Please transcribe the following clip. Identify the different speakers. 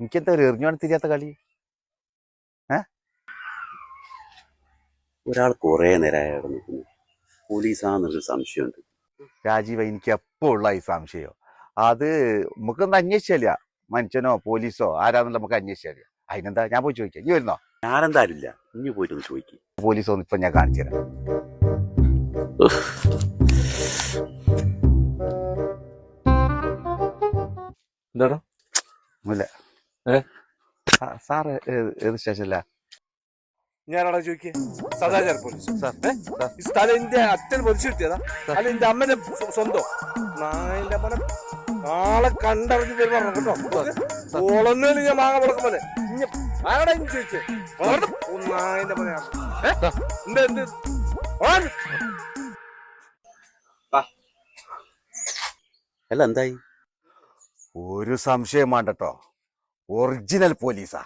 Speaker 1: എനിക്കെന്താ ഒരു എറിഞ്ഞോണം തിരിയാത്ത കളി?
Speaker 2: ഒരാൾ കുറെ നേരമായി നിൽക്കുന്നു. പോലീസാന്നൊരു സംശയമുണ്ട്.
Speaker 1: രാജീവ, എനിക്ക് എപ്പോ ഉള്ള ഈ സംശയം. അത് നമുക്കൊന്ന് അന്വേഷിച്ചല്ല, മനുഷ്യനോ പോലീസോ ആരാന്നുള്ള നമുക്ക് അന്വേഷിച്ചല്ല. അതിനെന്താ, ഞാൻ പോയി ചോദിക്കാം. ഈ വരുന്നോ?
Speaker 2: ഞാനെന്തായാലില്ല, ഇനി പോയിട്ടൊന്ന് ചോദിക്കും.
Speaker 1: പോലീസ് ഒന്നും ഇപ്പൊ ഞാൻ കാണിച്ചു തരാം.
Speaker 3: എന്താടാ?
Speaker 1: ഇല്ല സാറ് ഏത് സ്റ്റേഷനിലാ?
Speaker 3: ഞാനവിടെ ചോദിക്കേ സദാചാര പോലീസ്.
Speaker 1: സാർ
Speaker 3: ഈ സ്ഥലം എന്റെ അച്ഛൻ പൊതിച്ചു കിട്ടിയതാ, അല്ല എന്റെ അമ്മന്റെ സ്വന്തം നായന്റെ അമ്മനെ നാളെ കണ്ടറിഞ്ഞ് പെരുമാറണം കേട്ടോ. ഓളൊന്നും ഞാൻ മാങ്ങ മുടക്കം പോലെ ആടെ ചോദിച്ചേ നായന്റെ പണിയാണ്. എന്ത്
Speaker 2: അല്ല എന്തായി?
Speaker 1: ഒരു സംശയം വേണ്ടട്ടോ, ഒറിജിനൽ പോലീസാ.